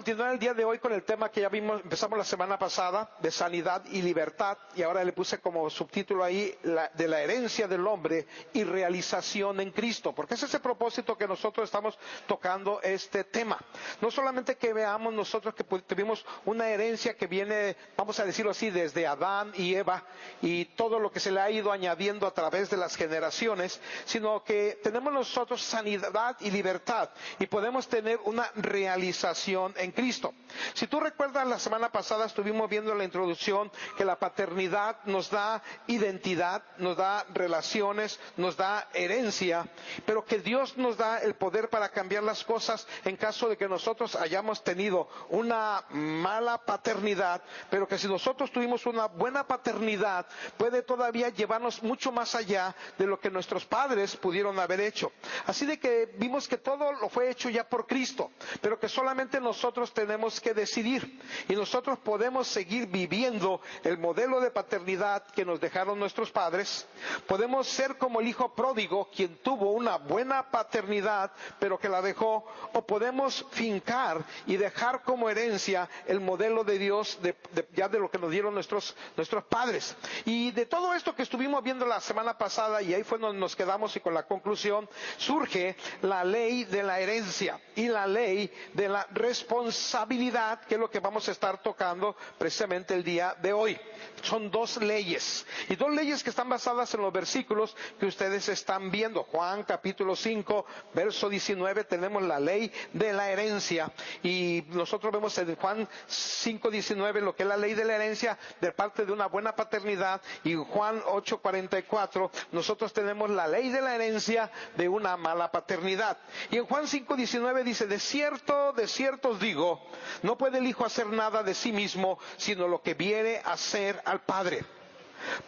continuar el día de hoy con el tema que ya vimos, empezamos la semana pasada, de sanidad y libertad, y ahora le puse como subtítulo ahí, de la herencia del hombre y realización en Cristo, porque ese es el propósito que nosotros estamos tocando este tema. No solamente que veamos nosotros que tuvimos una herencia que viene, vamos a decirlo así, desde Adán y Eva, y todo lo que se le ha ido añadiendo a través de las generaciones, sino que tenemos nosotros sanidad y libertad, y podemos tener una realización en Cristo. Si tú recuerdas, la semana pasada estuvimos viendo en la introducción que la paternidad nos da identidad, nos da relaciones, nos da herencia, pero que Dios nos da el poder para cambiar las cosas en caso de que nosotros hayamos tenido una mala paternidad, pero que si nosotros tuvimos una buena paternidad, puede todavía llevarnos mucho más allá de lo que nuestros padres pudieron haber hecho. Así de que vimos que todo lo fue hecho ya por Cristo, pero que solamente nosotros tenemos que decidir, y nosotros podemos seguir viviendo el modelo de paternidad que nos dejaron nuestros padres. Podemos ser como el hijo pródigo, quien tuvo una buena paternidad pero que la dejó, o podemos fincar y dejar como herencia el modelo de Dios ya de lo que nos dieron nuestros padres. Y de todo esto que estuvimos viendo la semana pasada, y ahí fue donde nos quedamos, y con la conclusión surge la ley de la herencia y la ley de la responsabilidad, que es lo que vamos a estar tocando precisamente el día de hoy. Son dos leyes, y dos leyes que están basadas en los versículos que ustedes están viendo. Juan capítulo 5, verso 19, tenemos la ley de la herencia, y nosotros vemos en Juan 5, 19 lo que es la ley de la herencia de parte de una buena paternidad, y en Juan 8, 44 nosotros tenemos la ley de la herencia de una mala paternidad. Y en Juan 5, 19 dice: de cierto os digo, no puede el hijo hacer nada de sí mismo, sino lo que viene a hacer al Padre.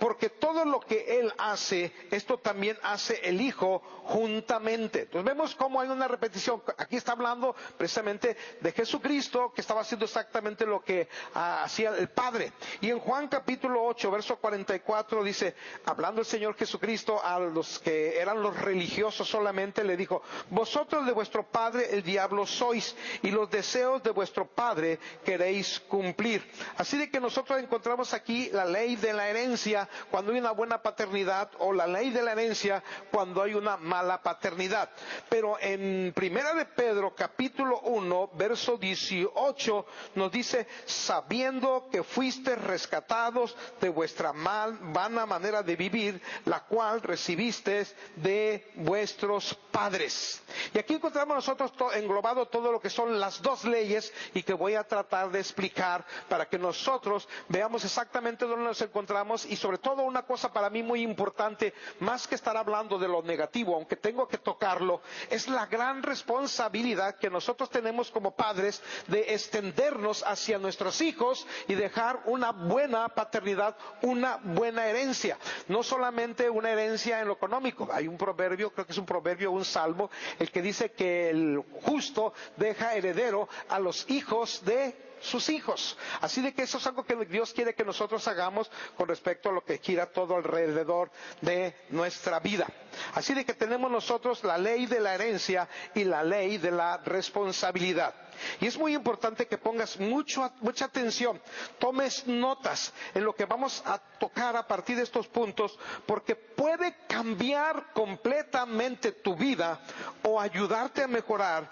Porque todo lo que Él hace, esto también hace el Hijo juntamente. Entonces vemos cómo hay una repetición. Aquí está hablando precisamente de Jesucristo, que estaba haciendo exactamente lo que hacía el Padre. Y en Juan capítulo 8, verso 44 dice, hablando el Señor Jesucristo a los que eran los religiosos solamente, le dijo: vosotros de vuestro padre el diablo sois, y los deseos de vuestro padre queréis cumplir. Así de que nosotros encontramos aquí la ley de la herencia cuando hay una buena paternidad, o la ley de la herencia cuando hay una mala paternidad. Pero en Primera de Pedro capítulo 1 verso 18 nos dice: sabiendo que fuisteis rescatados de vuestra vana manera de vivir, la cual recibisteis de vuestros padres. Y aquí encontramos nosotros englobado todo lo que son las dos leyes, y que voy a tratar de explicar para que nosotros veamos exactamente dónde nos encontramos. Y sobre todo una cosa para mí muy importante, más que estar hablando de lo negativo, aunque tengo que tocarlo, es la gran responsabilidad que nosotros tenemos como padres de extendernos hacia nuestros hijos y dejar una buena paternidad, una buena herencia. No solamente una herencia en lo económico. Hay un proverbio, creo que es un proverbio, un salmo, el que dice que el justo deja heredero a los hijos de sus hijos. Así de que eso es algo que Dios quiere que nosotros hagamos con respecto a lo que gira todo alrededor de nuestra vida. Así de que tenemos nosotros la ley de la herencia y la ley de la responsabilidad. Y es muy importante que pongas mucha atención, tomes notas en lo que vamos a tocar a partir de estos puntos, porque puede cambiar completamente tu vida o ayudarte a mejorar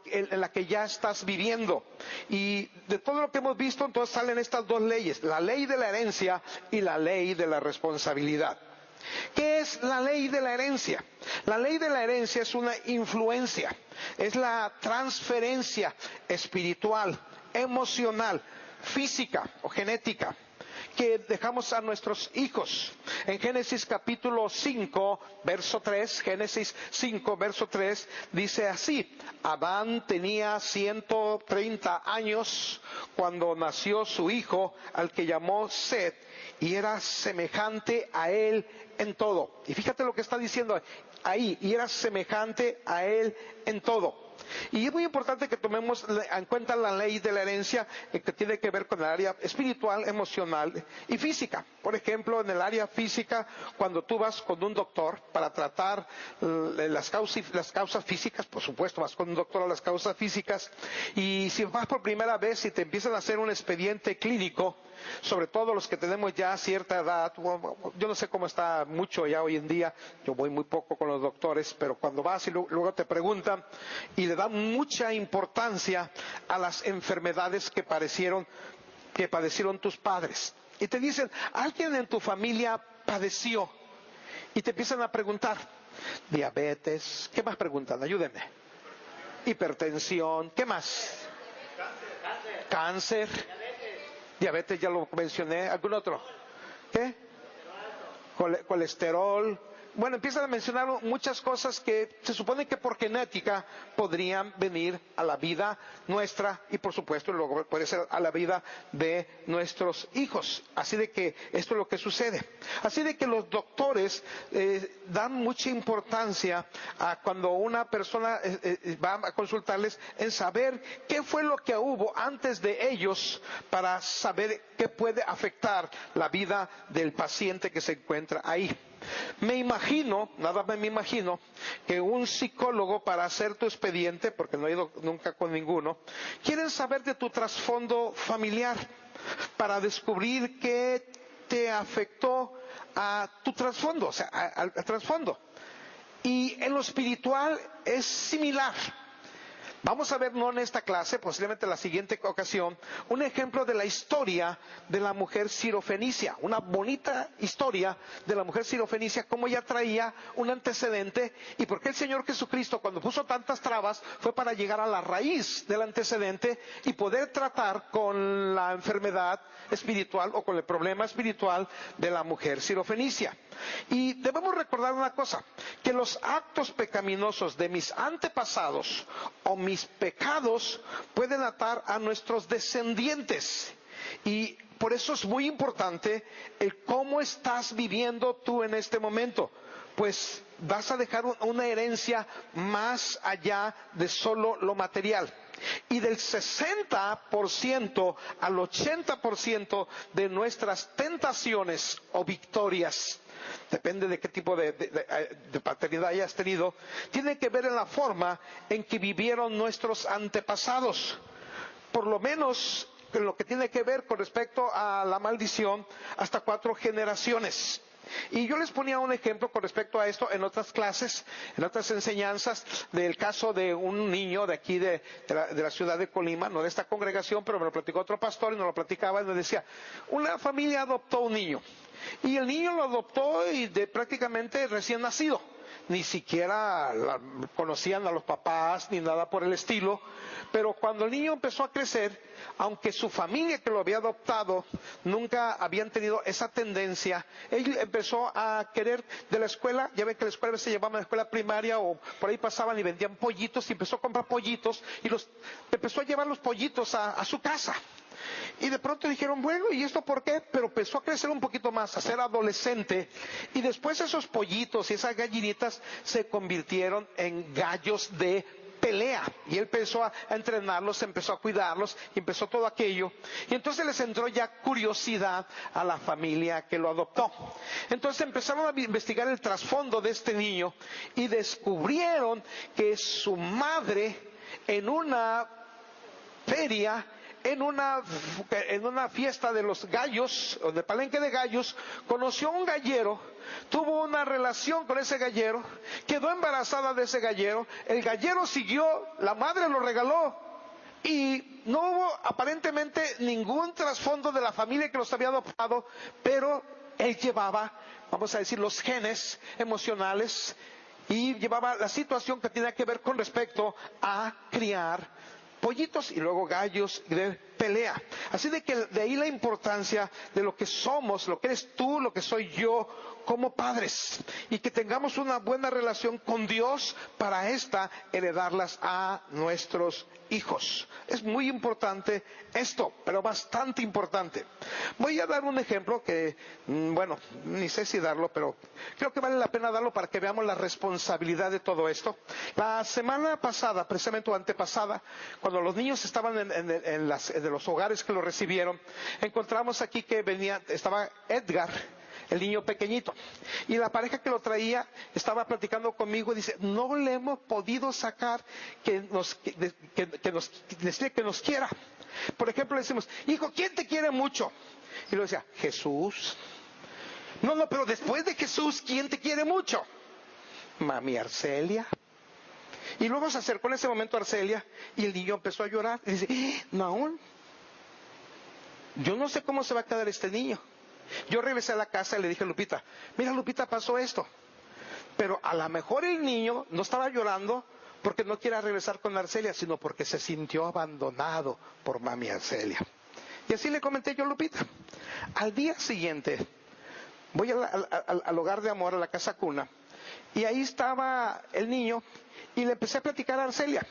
en la que ya estás viviendo. Y de todo lo que hemos visto, entonces salen estas dos leyes, la ley de la herencia y la ley de la responsabilidad. ¿Qué es la ley de la herencia? La ley de la herencia es una influencia, es la transferencia espiritual, emocional, física o genética que dejamos a nuestros hijos. En Génesis capítulo 5, verso 3, Génesis 5, verso 3, dice así: Adán tenía 130 años cuando nació su hijo, al que llamó Set, y era semejante a él en todo. Y fíjate lo que está diciendo ahí, y era semejante a él en todo. Y es muy importante que tomemos en cuenta la ley de la herencia que tiene que ver con el área espiritual, emocional y física. Por ejemplo, en el área física, cuando tú vas con un doctor para tratar las causas físicas, por supuesto, vas con un doctor a las causas físicas, y si vas por primera vez y te empiezan a hacer un expediente clínico, sobre todo los que tenemos ya cierta edad, yo no sé cómo está mucho ya hoy en día, yo voy muy poco con los doctores, pero cuando vas y luego te preguntan y le dan mucha importancia a las enfermedades que padecieron tus padres. Y te dicen, alguien en tu familia padeció. Y te empiezan a preguntar, diabetes, ¿qué más preguntan? Ayúdenme. Hipertensión, ¿qué más? Cáncer. Diabetes, ya lo mencioné. ¿Algún otro? ¿Qué? Colesterol. Bueno, empiezan a mencionar muchas cosas que se supone que por genética podrían venir a la vida nuestra y por supuesto luego puede ser a la vida de nuestros hijos. Así de que esto es lo que sucede. Así de que los doctores dan mucha importancia a cuando una persona va a consultarles en saber qué fue lo que hubo antes de ellos para saber qué puede afectar la vida del paciente que se encuentra ahí. Me imagino, nada más me imagino, que un psicólogo para hacer tu expediente, porque no he ido nunca con ninguno, quieren saber de tu trasfondo familiar para descubrir qué te afectó a tu trasfondo, o sea, al trasfondo. Y en lo espiritual es similar. Vamos a ver, no en esta clase, posiblemente en la siguiente ocasión, un ejemplo de la historia de la mujer sirofenicia. Una bonita historia de la mujer sirofenicia, cómo ella traía un antecedente y por qué el Señor Jesucristo, cuando puso tantas trabas, fue para llegar a la raíz del antecedente y poder tratar con la enfermedad espiritual o con el problema espiritual de la mujer sirofenicia. Y debemos recordar una cosa, que los actos pecaminosos de mis antepasados o mis pecados pueden atar a nuestros descendientes. Y por eso es muy importante el cómo estás viviendo tú en este momento. Pues vas a dejar una herencia más allá de solo lo material. Y del 60% al 80% de nuestras tentaciones o victorias, depende de qué tipo de paternidad hayas tenido, tiene que ver en la forma en que vivieron nuestros antepasados. Por lo menos en lo que tiene que ver con respecto a la maldición, hasta 4 generaciones. Y yo les ponía un ejemplo con respecto a esto en otras clases, en otras enseñanzas, del caso de un niño de aquí de la ciudad de Colima, no de esta congregación, pero me lo platicó otro pastor y nos lo platicaba y me decía, una familia adoptó un niño. Y el niño lo adoptó y prácticamente recién nacido. Ni siquiera conocían a los papás ni nada por el estilo. Pero cuando el niño empezó a crecer, aunque su familia que lo había adoptado nunca habían tenido esa tendencia, él empezó a querer de la escuela. Ya ven que la escuela se llevaba a la escuela primaria o por ahí pasaban y vendían pollitos y empezó a comprar pollitos y empezó a llevar los pollitos a su casa. Y de pronto dijeron, bueno, ¿y esto por qué? Pero empezó a crecer un poquito más, a ser adolescente. Y después esos pollitos y esas gallinitas se convirtieron en gallos de pelea. Y él empezó a entrenarlos, empezó a cuidarlos, y empezó todo aquello. Y entonces les entró ya curiosidad a la familia que lo adoptó. Entonces empezaron a investigar el trasfondo de este niño y descubrieron que su madre en una feria, en una fiesta de los gallos, o de palenque de gallos, conoció a un gallero, tuvo una relación con ese gallero, quedó embarazada de ese gallero, el gallero siguió, la madre lo regaló, y no hubo aparentemente ningún trasfondo de la familia que los había adoptado, pero él llevaba, vamos a decir, los genes emocionales, y llevaba la situación que tenía que ver con respecto a criar pollitos y luego gallos de pelea. Así de que de ahí la importancia de lo que somos, lo que eres tú, lo que soy yo, como padres, y que tengamos una buena relación con Dios para heredarlas a nuestros hijos. Es muy importante esto, pero bastante importante. Voy a dar un ejemplo que, bueno, ni sé si darlo, pero creo que vale la pena darlo para que veamos la responsabilidad de todo esto. La semana pasada, precisamente o antepasada, cuando los niños estaban en los hogares que los recibieron, encontramos aquí que estaba Edgar, el niño pequeñito, y la pareja que lo traía estaba platicando conmigo y dice, no le hemos podido sacar decirle que nos quiera. Por ejemplo, le decimos, hijo, ¿quién te quiere mucho? Y lo decía, Jesús. No, pero después de Jesús, ¿quién te quiere mucho? Mami Arcelia. Y luego se acercó en ese momento a Arcelia y el niño empezó a llorar y dice, Naúl, yo no sé cómo se va a quedar este niño. Yo regresé a la casa y le dije a Lupita, mira Lupita, pasó esto. Pero a lo mejor el niño no estaba llorando porque no quiera regresar con Arcelia, sino porque se sintió abandonado por mami Arcelia. Y así le comenté yo a Lupita. Al día siguiente, voy al hogar de amor, a la casa cuna, y ahí estaba el niño y le empecé a platicar a Arcelia.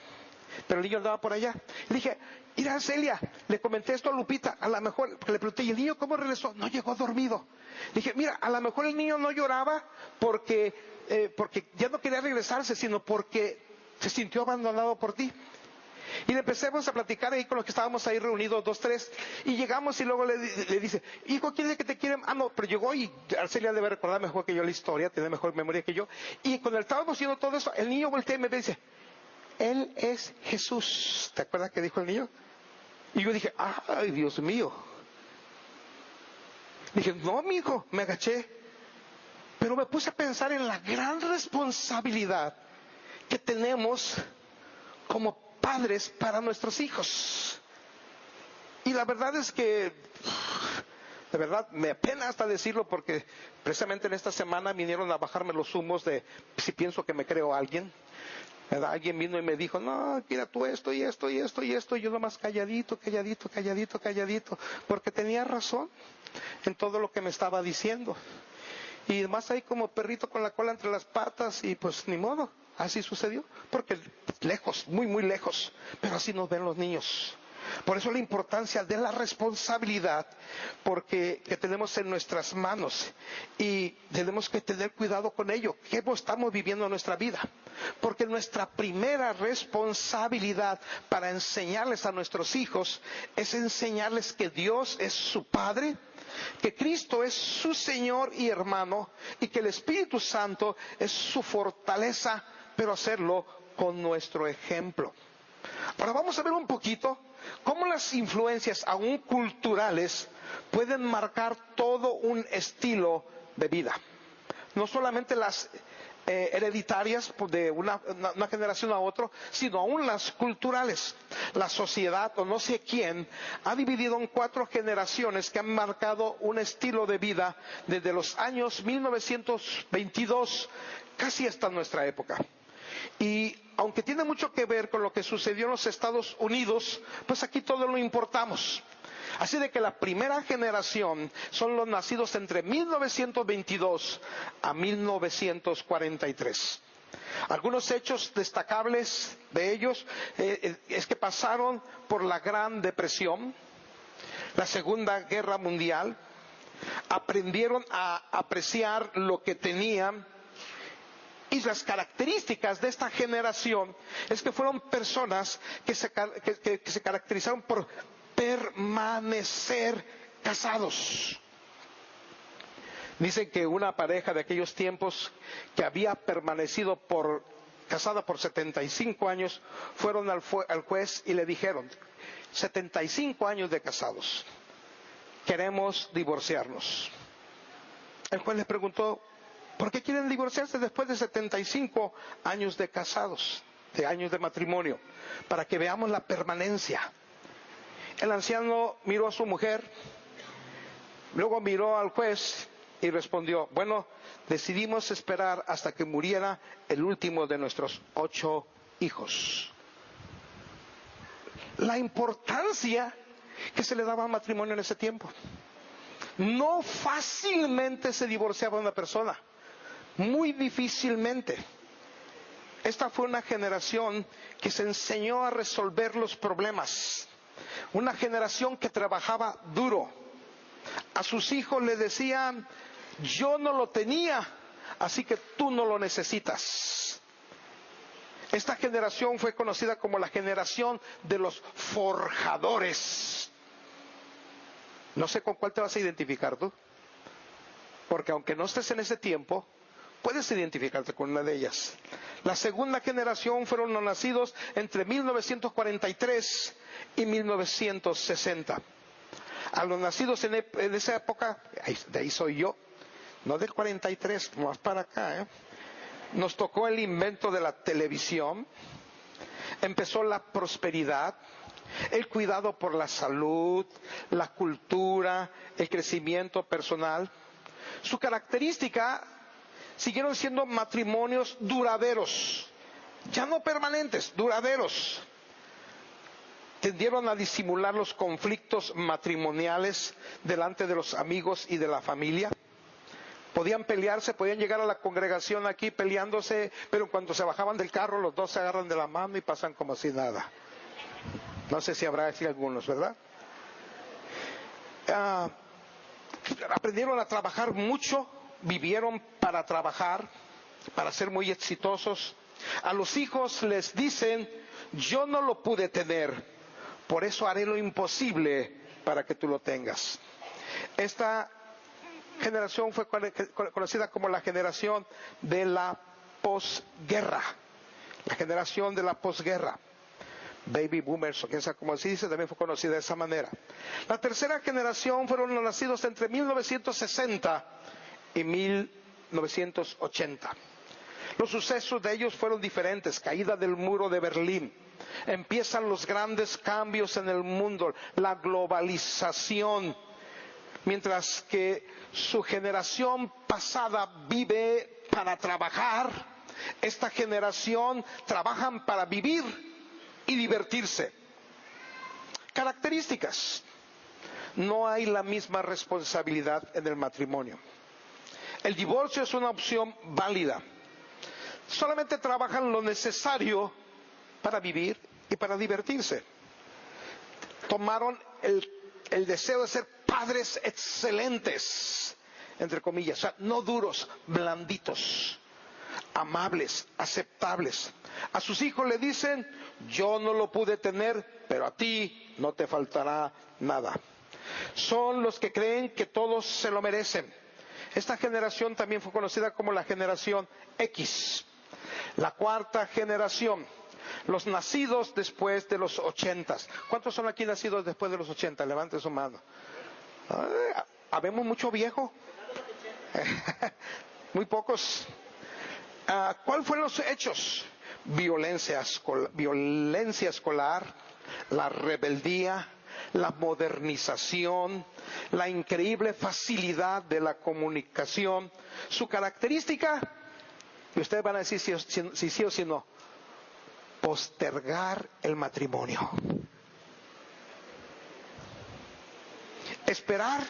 Pero el niño andaba por allá. Le dije, mira Arcelia, le comenté esto a Lupita, a lo mejor, porque le pregunté, ¿y el niño cómo regresó? No, llegó dormido. Le dije, mira, a lo mejor el niño no lloraba porque ya no quería regresarse, sino porque se sintió abandonado por ti. Y le empecemos a platicar ahí con los que estábamos ahí reunidos, 2, 3, y llegamos y luego le dice, hijo, ¿quién es el que te quiere? Ah, no, pero llegó y Arcelia debe recordar mejor que yo la historia, tiene mejor memoria que yo. Y cuando estábamos haciendo todo eso, el niño voltea y me dice, Él es Jesús. ¿Te acuerdas que dijo el niño? Y yo dije, ay, Dios mío. Dije, no, mi hijo, me agaché. Pero me puse a pensar en la gran responsabilidad que tenemos como padres para nuestros hijos. Y la verdad es que, de verdad, me apena hasta decirlo porque precisamente en esta semana vinieron a bajarme los humos de si pienso que me creo a alguien. ¿Verdad? Alguien vino y me dijo, no, mira tú esto y esto y esto y esto, y yo nomás calladito, porque tenía razón en todo lo que me estaba diciendo. Y además ahí como perrito con la cola entre las patas, y pues ni modo, así sucedió, porque lejos, muy muy lejos, pero así nos ven los niños. Por eso la importancia de la responsabilidad que tenemos en nuestras manos, y tenemos que tener cuidado con ello, que estamos viviendo en nuestra vida, porque nuestra primera responsabilidad para enseñarles a nuestros hijos es enseñarles que Dios es su Padre, que Cristo es su Señor y hermano, y que el Espíritu Santo es su fortaleza, pero hacerlo con nuestro ejemplo. Ahora vamos a ver un poquito cómo las influencias aún culturales pueden marcar todo un estilo de vida. No solamente las hereditarias de una generación a otra, sino aún las culturales. La sociedad, o no sé quién, ha dividido en 4 generaciones que han marcado un estilo de vida desde los años 1922 casi hasta nuestra época. Y aunque tiene mucho que ver con lo que sucedió en los Estados Unidos, pues aquí todo lo importamos. Así de que la primera generación son los nacidos entre 1922 a 1943. Algunos hechos destacables de ellos es que pasaron por la Gran Depresión, la Segunda Guerra Mundial, aprendieron a apreciar lo que tenían. Y las características de esta generación es que fueron personas que se caracterizaron por permanecer casados. Dicen que una pareja de aquellos tiempos que había permanecido casada por 75 años, fueron al juez y le dijeron, 75 años de casados, queremos divorciarnos. El juez les preguntó, ¿por qué quieren divorciarse después de 75 años de casados, de años de matrimonio? Para que veamos la permanencia. El anciano miró a su mujer, luego miró al juez y respondió, bueno, decidimos esperar hasta que muriera el último de nuestros 8 hijos. La importancia que se le daba matrimonio en ese tiempo. No fácilmente se divorciaba una persona, muy difícilmente. Esta fue una generación que se enseñó a resolver los problemas, una generación que trabajaba duro. A sus hijos le decían: yo no lo tenía, así que tú no lo necesitas. Esta generación fue conocida como la generación de los forjadores. No sé con cuál te vas a identificar tú, porque aunque no estés en ese tiempo, puedes identificarte con una de ellas. La segunda generación fueron los nacidos entre 1943 y 1960. A los nacidos en esa época, de ahí soy yo, no del 43, más para acá, nos tocó el invento de la televisión, empezó la prosperidad, el cuidado por la salud, la cultura, el crecimiento personal. Su característica siguieron siendo matrimonios duraderos, ya no permanentes, duraderos. Tendieron a disimular los conflictos matrimoniales delante de los amigos y de la familia. Podían pelearse, podían llegar a la congregación aquí peleándose, pero cuando se bajaban del carro los dos se agarran de la mano y pasan como si nada. No sé si habrá aquí algunos, ¿verdad? Aprendieron a trabajar mucho, vivieron para trabajar, para ser muy exitosos. A los hijos les dicen: yo no lo pude tener, por eso haré lo imposible para que tú lo tengas. Esta generación fue conocida como la generación de la posguerra. La generación de la posguerra. Baby boomers, o quién sabe cómo se dice, también fue conocida de esa manera. La tercera generación fueron los nacidos entre 1960 y 1980. Los sucesos de ellos fueron diferentes. Caída del muro de Berlín. Empiezan los grandes cambios en el mundo, la globalización. Mientras que su generación pasada vive para trabajar, esta generación trabajan para vivir y divertirse. Características: no hay la misma responsabilidad en el matrimonio. El divorcio es una opción válida. Solamente trabajan lo necesario para vivir y para divertirse. Tomaron el deseo de ser padres excelentes, entre comillas, o sea, no duros, blanditos, amables, aceptables. A sus hijos le dicen: yo no lo pude tener, pero a ti no te faltará nada. Son los que creen que todos se lo merecen. Esta generación también fue conocida como la generación X. La cuarta generación, los nacidos después de los 80. ¿Cuántos son aquí nacidos después de los 80? Levanten su mano. ¿Habemos mucho viejo? Muy pocos. ¿Cuáles fueron los hechos? Violencia escolar, la rebeldía, la modernización, la increíble facilidad de la comunicación. Su característica, y ustedes van a decir si sí o si no: postergar el matrimonio. Esperar,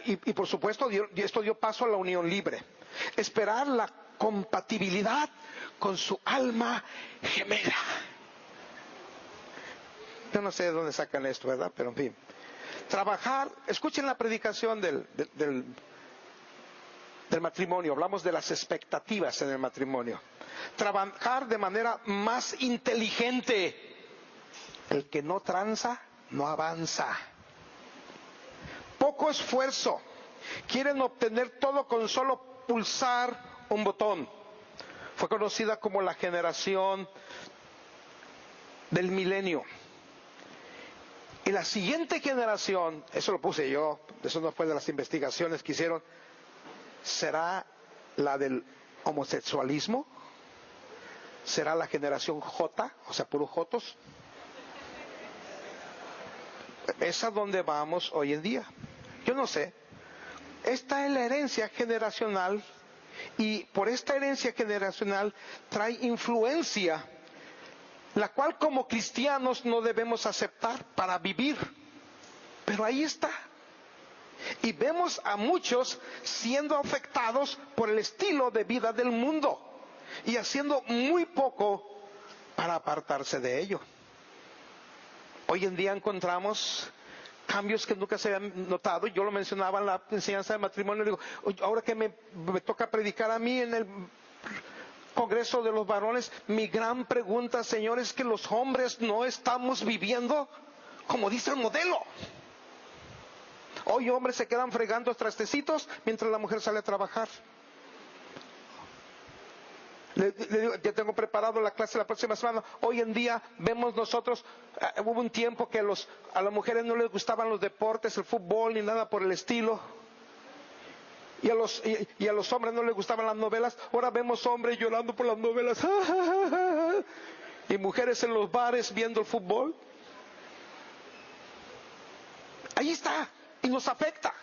y por supuesto esto dio paso a la unión libre. Esperar la compatibilidad con su alma gemela. Yo no sé de dónde sacan esto, ¿verdad? Pero en fin. Trabajar, escuchen la predicación del matrimonio. Hablamos de las expectativas en el matrimonio. Trabajar de manera más inteligente. El que no tranza, no avanza. Poco esfuerzo. Quieren obtener todo con solo pulsar un botón. Fue conocida como la generación del milenio. Y la siguiente generación, eso lo puse yo, eso no fue de las investigaciones que hicieron, ¿será la del homosexualismo? ¿Será la generación J, o sea, puros jotos? Es a donde vamos hoy en día. Yo no sé. Esta es la herencia generacional, y por esta herencia generacional trae influencia, la cual como cristianos no debemos aceptar para vivir. Pero ahí está. Y vemos a muchos siendo afectados por el estilo de vida del mundo y haciendo muy poco para apartarse de ello. Hoy en día encontramos cambios que nunca se habían notado. Yo lo mencionaba en la enseñanza de matrimonio. Digo, ahora que me toca predicar a mí en el Congreso de los Varones, mi gran pregunta, Señor, es que los hombres no estamos viviendo como dice el modelo. Hoy hombres se quedan fregando trastecitos mientras la mujer sale a trabajar. Le digo, ya tengo preparado la clase la próxima semana. Hoy en día vemos nosotros, hubo un tiempo que a las mujeres no les gustaban los deportes, el fútbol ni nada por el estilo. Y a los hombres no les gustaban las novelas. Ahora vemos hombres llorando por las novelas. Y mujeres en los bares viendo el fútbol. Ahí está. Y nos afecta.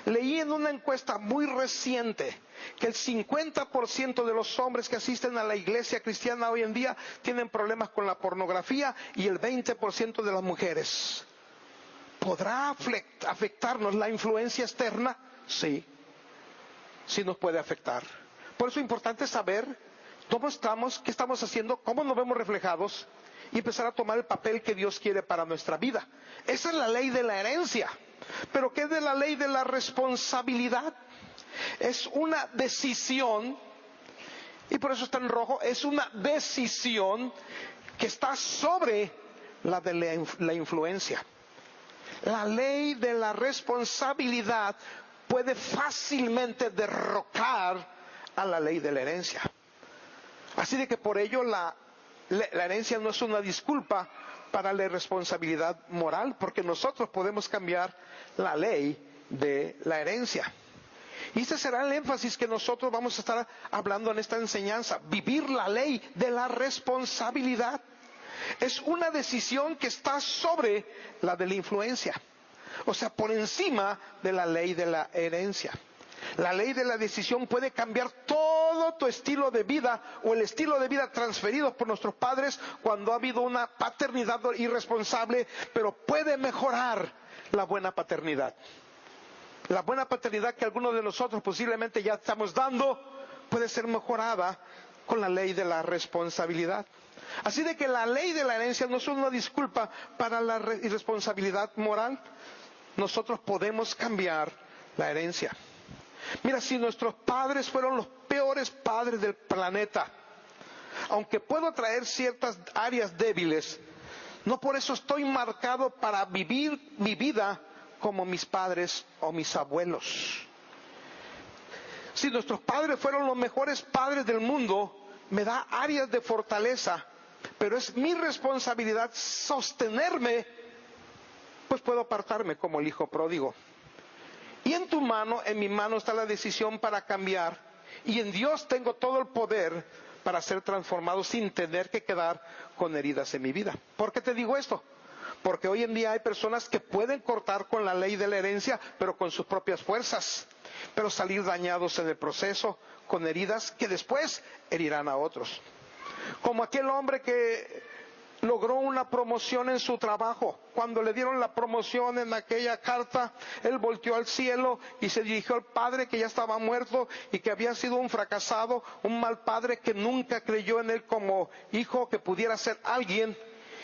Leí en una encuesta muy reciente que el 50% de los hombres que asisten a la iglesia cristiana hoy en día tienen problemas con la pornografía y el 20% de las mujeres. ¿Podrá afectarnos la influencia externa? Sí, sí nos puede afectar. Por eso es importante saber cómo estamos, qué estamos haciendo, cómo nos vemos reflejados y empezar a tomar el papel que Dios quiere para nuestra vida. Esa es la ley de la herencia. Pero ¿qué es de la ley de la responsabilidad? Es una decisión, y por eso está en rojo, es una decisión que está sobre la de la influencia. La ley de la responsabilidad puede fácilmente derrocar a la ley de la herencia. Así de que por ello la herencia no es una disculpa para la irresponsabilidad moral, porque nosotros podemos cambiar la ley de la herencia. Y ese será el énfasis que nosotros vamos a estar hablando en esta enseñanza. Vivir la ley de la responsabilidad. Es una decisión que está sobre la de la influencia. O sea, por encima de la ley de la herencia. La ley de la decisión puede cambiar todo tu estilo de vida o el estilo de vida transferido por nuestros padres cuando ha habido una paternidad irresponsable, pero puede mejorar la buena paternidad. La buena paternidad que algunos de nosotros posiblemente ya estamos dando puede ser mejorada con la ley de la responsabilidad. Así de que la ley de la herencia no es una disculpa para la irresponsabilidad moral. Nosotros podemos cambiar la herencia. Mira, si nuestros padres fueron los peores padres del planeta, aunque puedo traer ciertas áreas débiles, no por eso estoy marcado para vivir mi vida como mis padres o mis abuelos. Si nuestros padres fueron los mejores padres del mundo, me da áreas de fortaleza, pero es mi responsabilidad sostenerme, pues puedo apartarme como el hijo pródigo. Y en tu mano, en mi mano está la decisión para cambiar. Y en Dios tengo todo el poder para ser transformado sin tener que quedar con heridas en mi vida. ¿Por qué te digo esto? Porque hoy en día hay personas que pueden cortar con la ley de la herencia, pero con sus propias fuerzas. Pero salir dañados en el proceso, con heridas que después herirán a otros. Como aquel hombre que logró una promoción en su trabajo. Cuando le dieron la promoción en aquella carta, él volteó al cielo y se dirigió al padre que ya estaba muerto y que había sido un fracasado, un mal padre que nunca creyó en él como hijo que pudiera ser alguien.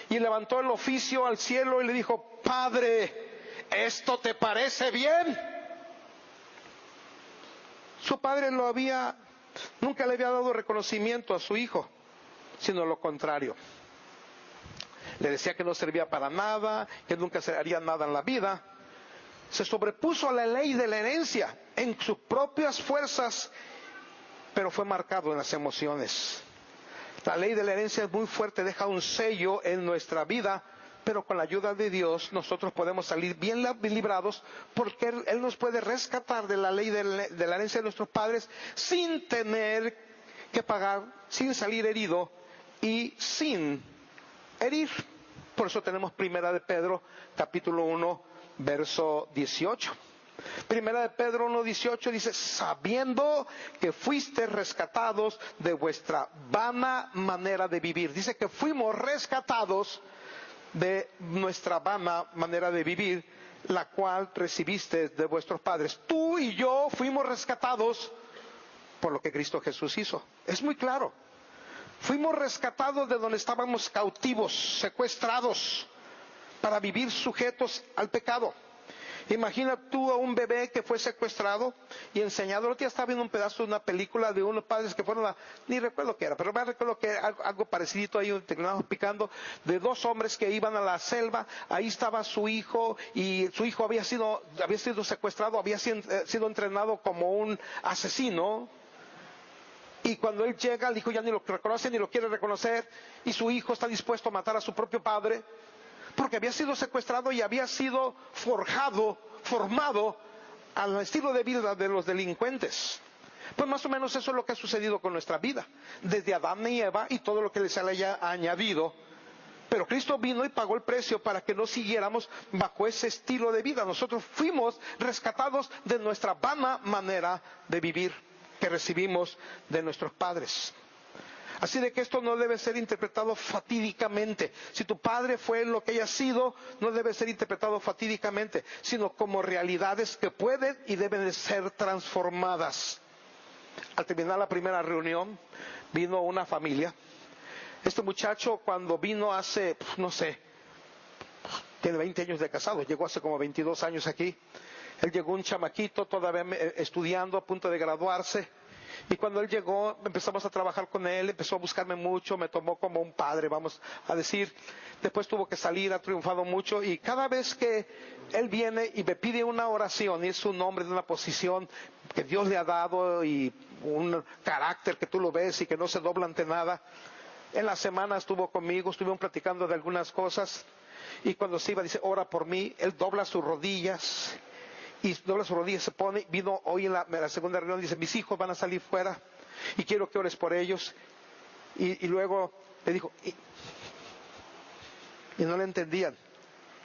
Y levantó el oficio al cielo y le dijo: Padre, ¿esto te parece bien? Su padre nunca le había dado reconocimiento a su hijo, sino lo contrario. Le decía que no servía para nada, que nunca se haría nada en la vida. Se sobrepuso a la ley de la herencia en sus propias fuerzas, pero fue marcado en las emociones. La ley de la herencia es muy fuerte, deja un sello en nuestra vida, pero con la ayuda de Dios nosotros podemos salir bien librados, porque Él nos puede rescatar de la ley de la herencia de nuestros padres sin tener que pagar, sin salir herido y sin herir. Por eso tenemos Primera de Pedro, capítulo 1, verso 18. Primera de Pedro 1:18 dice: sabiendo que fuiste rescatados de vuestra vana manera de vivir. Dice que fuimos rescatados de nuestra vana manera de vivir, la cual recibiste de vuestros padres. Tú y yo fuimos rescatados por lo que Cristo Jesús hizo. Es muy claro. Fuimos rescatados de donde estábamos cautivos, secuestrados, para vivir sujetos al pecado. Imagina tú a un bebé que fue secuestrado y enseñado. El otro día estaba viendo un pedazo de una película de unos padres que fueron ni recuerdo qué era, pero me recuerdo que algo parecido ahí, terminamos picando, de dos hombres que iban a la selva. Ahí estaba su hijo, y su hijo había sido secuestrado, había sido entrenado como un asesino. Y cuando él llega, el hijo ya ni lo reconoce ni lo quiere reconocer, y su hijo está dispuesto a matar a su propio padre, porque había sido secuestrado y había sido formado al estilo de vida de los delincuentes. Pues más o menos eso es lo que ha sucedido con nuestra vida, desde Adán y Eva y todo lo que les haya añadido. Pero Cristo vino y pagó el precio para que no siguiéramos bajo ese estilo de vida. Nosotros fuimos rescatados de nuestra vana manera de vivir que recibimos de nuestros padres. Así de que esto no debe ser interpretado fatídicamente. Si tu padre fue lo que haya sido, no debe ser interpretado fatídicamente, sino como realidades que pueden y deben de ser transformadas. Al terminar la primera reunión, vino una familia. Este muchacho, cuando vino hace, no sé, tiene 20 años de casado, llegó hace como 22 años aquí. Él llegó un chamaquito, todavía estudiando, a punto de graduarse. Y cuando él llegó, empezamos a trabajar con él, empezó a buscarme mucho, me tomó como un padre, vamos a decir. Después tuvo que salir, ha triunfado mucho, y cada vez que él viene y me pide una oración, y es un hombre de una posición que Dios le ha dado, y un carácter que tú lo ves y que no se dobla ante nada. En la semana estuvo conmigo, estuvimos platicando de algunas cosas, y cuando se iba dice, ora por mí. Él dobla sus rodillas, y dobla sus rodillas, se pone. Vino hoy en la segunda reunión, dice, mis hijos van a salir fuera y quiero que ores por ellos. Y luego le dijo, y no le entendían,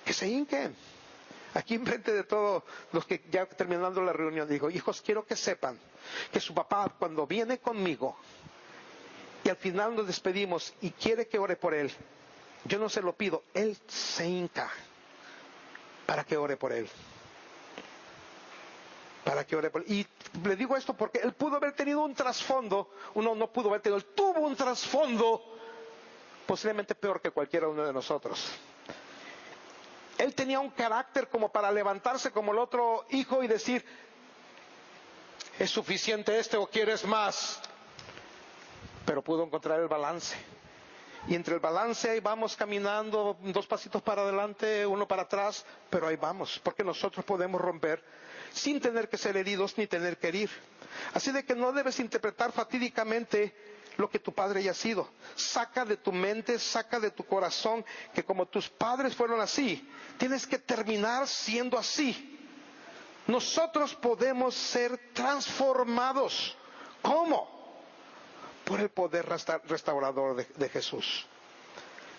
que se hinquen aquí enfrente de todos los que ya terminando la reunión. Dijo, hijos, quiero que sepan que su papá, cuando viene conmigo y al final nos despedimos y quiere que ore por él, yo no se lo pido, él se hinca para que ore por él. Para que ore por él. Y le digo esto porque él pudo haber tenido un trasfondo, uno no pudo haber tenido, él tuvo un trasfondo posiblemente peor que cualquiera uno de nosotros. Él tenía un carácter como para levantarse como el otro hijo y decir, ¿es suficiente o quieres más? Pero pudo encontrar el balance. Y entre el balance ahí vamos caminando, 2 pasitos para adelante, 1 para atrás, pero ahí vamos, porque nosotros podemos romper sin tener que ser heridos ni tener que herir. Así de que no debes interpretar fatídicamente lo que tu padre haya sido. Saca de tu mente, saca de tu corazón que como tus padres fueron así, tienes que terminar siendo así. Nosotros podemos ser transformados. ¿Cómo? Por el poder restaurador de Jesús.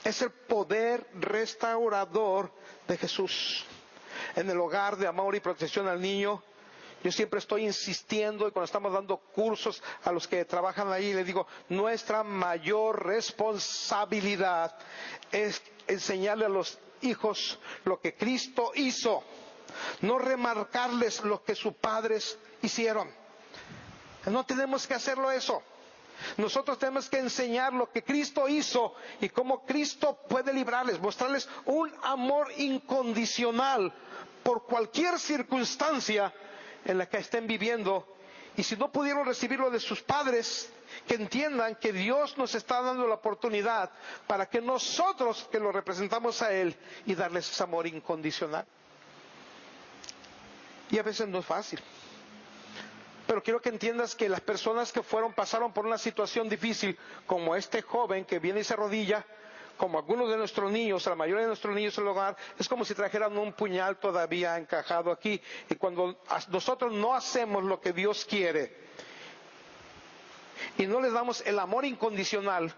Es el poder restaurador de Jesús. En el hogar de amor y protección al niño, yo siempre estoy insistiendo, y cuando estamos dando cursos a los que trabajan ahí, les digo, nuestra mayor responsabilidad es enseñarle a los hijos lo que Cristo hizo, no remarcarles lo que sus padres hicieron. No tenemos que hacerlo eso. Nosotros tenemos que enseñar lo que Cristo hizo y cómo Cristo puede librarles, mostrarles un amor incondicional por cualquier circunstancia en la que estén viviendo. Y si no pudieron recibirlo de sus padres, que entiendan que Dios nos está dando la oportunidad para que nosotros, que lo representamos a Él, y darles ese amor incondicional. Y a veces no es fácil. Pero quiero que entiendas que las personas que pasaron por una situación difícil, como este joven que viene y se arrodilla, como algunos de nuestros niños, la mayoría de nuestros niños en el hogar, es como si trajeran un puñal todavía encajado aquí. Y cuando nosotros no hacemos lo que Dios quiere y no les damos el amor incondicional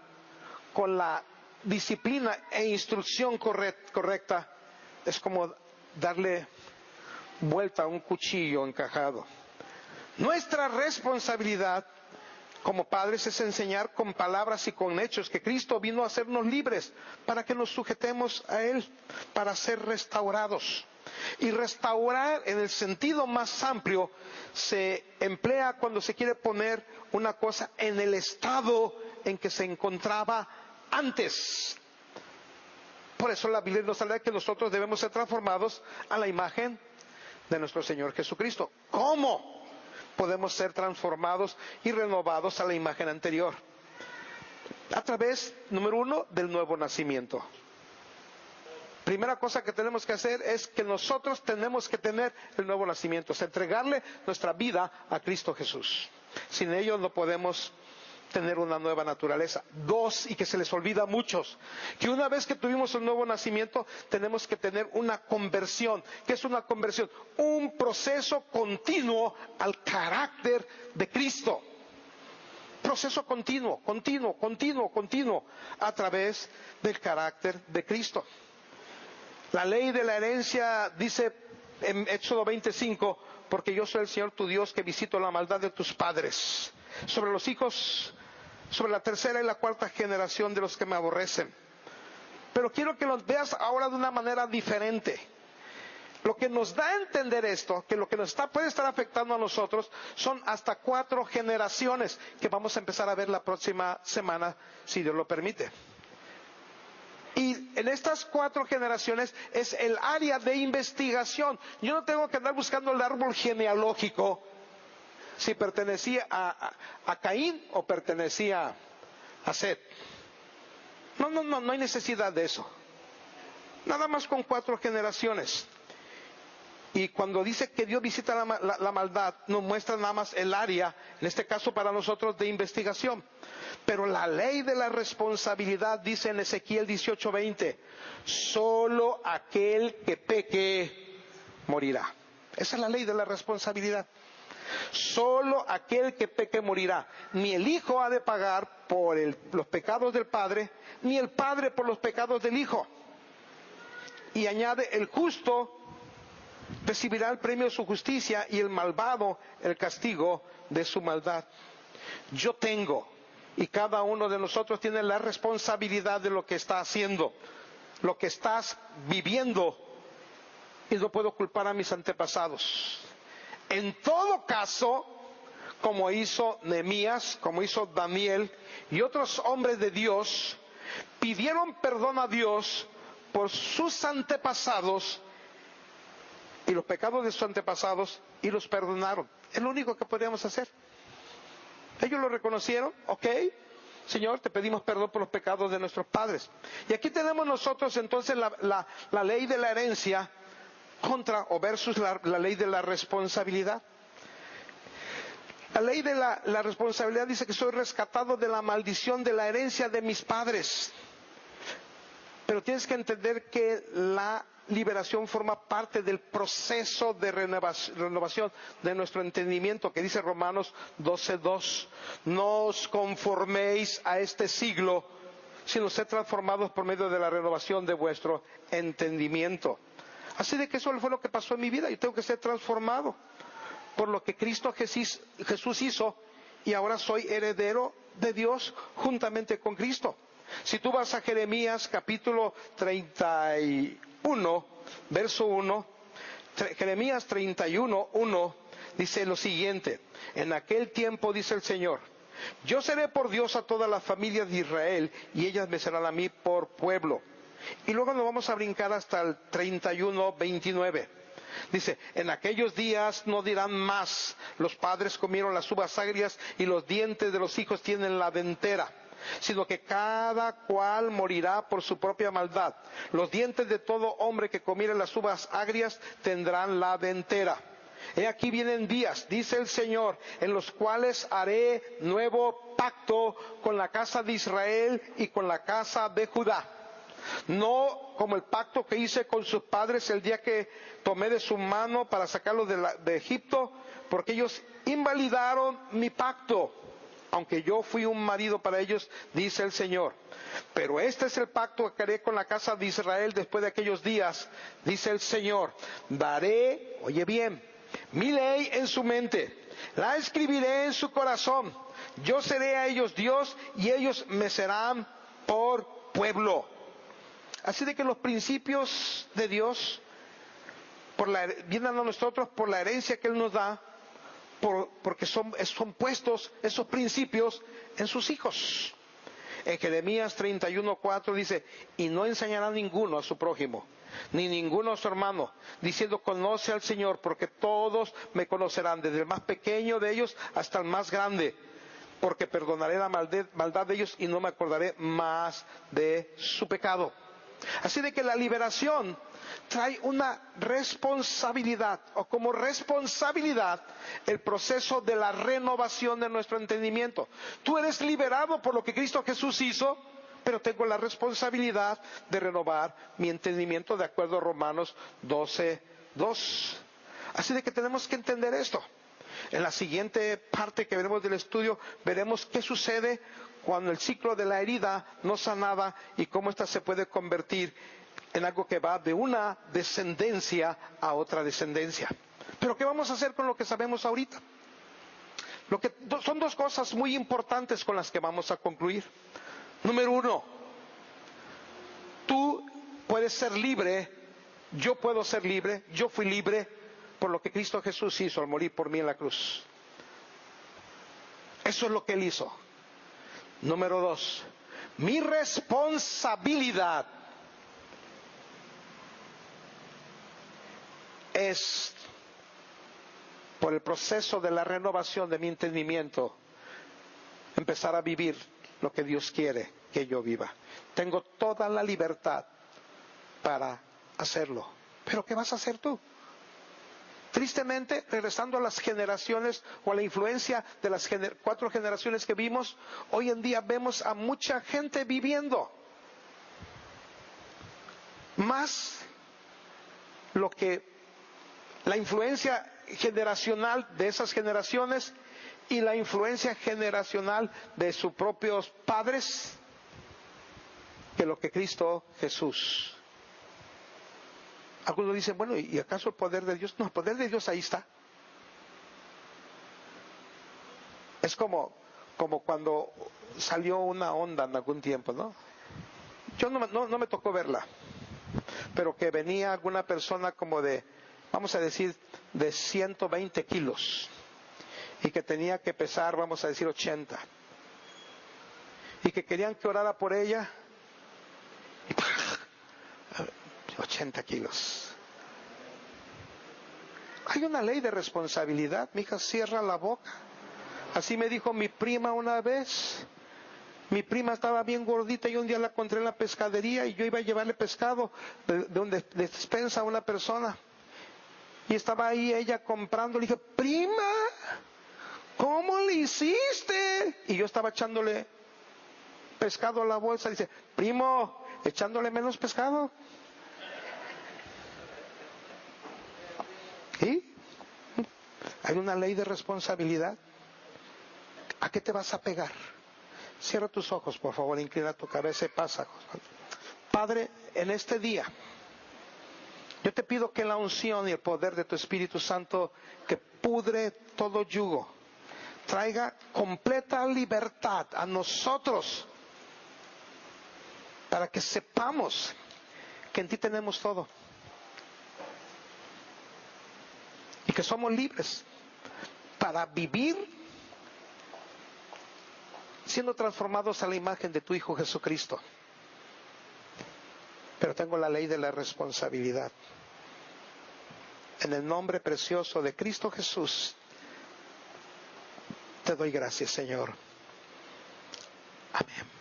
con la disciplina e instrucción correcta, es como darle vuelta a un cuchillo encajado. Nuestra responsabilidad como padres es enseñar con palabras y con hechos que Cristo vino a hacernos libres para que nos sujetemos a Él, para ser restaurados. Y restaurar en el sentido más amplio se emplea cuando se quiere poner una cosa en el estado en que se encontraba antes. Por eso la Biblia nos habla de que nosotros debemos ser transformados a la imagen de nuestro Señor Jesucristo. ¿Cómo podemos ser transformados y renovados a la imagen anterior? A través, número 1, del nuevo nacimiento. Primera cosa que tenemos que hacer es que nosotros tenemos que tener el nuevo nacimiento, es entregarle nuestra vida a Cristo Jesús. Sin ello no podemos tener una nueva naturaleza. 2, y que se les olvida a muchos, que una vez que tuvimos el nuevo nacimiento, tenemos que tener una conversión. ¿Qué es una conversión? Un proceso continuo al carácter de Cristo. Proceso continuo, a través del carácter de Cristo. La ley de la herencia dice en Éxodo 25, porque yo soy el Señor tu Dios que visito la maldad de tus padres sobre los hijos, sobre la tercera y la cuarta generación de los que me aborrecen. Pero quiero que los veas ahora de una manera diferente. Lo que nos da a entender esto, que lo que puede estar afectando a nosotros, son hasta 4 generaciones que vamos a empezar a ver la próxima semana, si Dios lo permite. Y en estas 4 generaciones es el área de investigación. Yo no tengo que andar buscando el árbol genealógico, si pertenecía a Caín o pertenecía a Set. No hay necesidad de eso. Nada más con 4 generaciones. Y cuando dice que Dios visita la maldad, nos muestra nada más el área, en este caso para nosotros, de investigación. Pero la ley de la responsabilidad dice en Ezequiel 18:20, solo aquel que peque morirá. Esa es la ley de la responsabilidad. Solo aquel que peque morirá. Ni el hijo ha de pagar por los pecados del padre, ni el padre por los pecados del hijo. Y añade, el justo recibirá el premio de su justicia y el malvado el castigo de su maldad. Yo tengo, y cada uno de nosotros tiene la responsabilidad de lo que está haciendo, lo que estás viviendo, y no puedo culpar a mis antepasados. En todo caso, como hizo Nehemías, como hizo Daniel y otros hombres de Dios, pidieron perdón a Dios por sus antepasados y los pecados de sus antepasados, y los perdonaron. Es lo único que podríamos hacer. Ellos lo reconocieron, ok, Señor, te pedimos perdón por los pecados de nuestros padres. Y aquí tenemos nosotros entonces la ley de la herencia contra o versus la ley de la responsabilidad. La ley de la responsabilidad dice que soy rescatado de la maldición de la herencia de mis padres. Pero tienes que entender que la liberación forma parte del proceso de renovación de nuestro entendimiento, que dice Romanos 12:2. No os conforméis a este siglo, sino sed transformados por medio de la renovación de vuestro entendimiento. Así de que eso fue lo que pasó en mi vida. Yo tengo que ser transformado por lo que Cristo Jesús hizo, y ahora soy heredero de Dios juntamente con Cristo. Si tú vas a Jeremías capítulo 31, verso 1, Jeremías 31:1, dice lo siguiente: en aquel tiempo, dice el Señor, yo seré por Dios a todas las familias de Israel, y ellas me serán a mí por pueblo. Y luego nos vamos a brincar hasta el 31:29. Dice, en aquellos días no dirán más, los padres comieron las uvas agrias y los dientes de los hijos tienen la dentera, sino que cada cual morirá por su propia maldad. Los dientes de todo hombre que comiere las uvas agrias tendrán la dentera. He aquí vienen días, dice el Señor, en los cuales haré nuevo pacto con la casa de Israel y con la casa de Judá. No como el pacto que hice con sus padres el día que tomé de su mano para sacarlos de Egipto, porque ellos invalidaron mi pacto, aunque yo fui un marido para ellos, dice el Señor. Pero este es el pacto que haré con la casa de Israel después de aquellos días, dice el Señor. Daré, oye bien, mi ley en su mente, la escribiré en su corazón. Yo seré a ellos Dios y ellos me serán por pueblo. Así de que los principios de Dios vienen a nosotros por la herencia que Él nos da, porque son puestos esos principios en sus hijos. En Jeremías 31:4 dice: y no enseñará ninguno a su prójimo, ni ninguno a su hermano, diciendo: conoce al Señor, porque todos me conocerán, desde el más pequeño de ellos hasta el más grande, porque perdonaré la maldad de ellos y no me acordaré más de su pecado. Así de que la liberación trae una responsabilidad, o como responsabilidad, el proceso de la renovación de nuestro entendimiento. Tú eres liberado por lo que Cristo Jesús hizo, pero tengo la responsabilidad de renovar mi entendimiento de acuerdo a Romanos 12:2. Así de que tenemos que entender esto. En la siguiente parte que veremos del estudio, veremos qué sucede cuando el ciclo de la herida no sanada y cómo ésta se puede convertir en algo que va de una descendencia a otra descendencia. Pero ¿qué vamos a hacer con lo que sabemos ahorita? Son dos cosas muy importantes con las que vamos a concluir. Número uno, tú puedes ser libre, yo puedo ser libre, yo fui libre por lo que Cristo Jesús hizo al morir por mí en la cruz. Eso es lo que Él hizo. Número dos, mi responsabilidad es, por el proceso de la renovación de mi entendimiento, empezar a vivir lo que Dios quiere que yo viva. Tengo toda la libertad para hacerlo. Pero ¿qué vas a hacer tú? Tristemente, regresando a las generaciones o a la influencia de las 4 generaciones que vimos, hoy en día vemos a mucha gente viviendo más la influencia generacional de esas generaciones y la influencia generacional de sus propios padres que lo que Cristo Jesús. Algunos dicen: bueno, ¿y acaso el poder de Dios? No, el poder de Dios ahí está. Es como cuando salió una onda en algún tiempo, ¿no? Yo no me tocó verla, pero que venía alguna persona como de, vamos a decir, de 120 kilos y que tenía que pesar, vamos a decir, 80, y que querían que orara por ella, y 80 kilos. Hay una ley de responsabilidad, mija, cierra la boca. Así me dijo mi prima una vez. Mi prima estaba bien gordita y un día la encontré en la pescadería y yo iba a llevarle pescado de una despensa a una persona. Y estaba ahí ella comprando. Le dije: prima, ¿cómo le hiciste? Y yo estaba echándole pescado a la bolsa. Dice: primo, echándole menos pescado. ¿Sí? Hay una ley de responsabilidad. ¿A qué te vas a pegar? Cierra tus ojos, por favor, inclina tu cabeza y pasa. Padre, en este día, yo te pido que la unción y el poder de tu Espíritu Santo, que pudre todo yugo, traiga completa libertad a nosotros, para que sepamos que en ti tenemos todo. Y que somos libres para vivir siendo transformados a la imagen de tu Hijo Jesucristo. Pero tengo la ley de la responsabilidad. En el nombre precioso de Cristo Jesús, te doy gracias, Señor. Amén.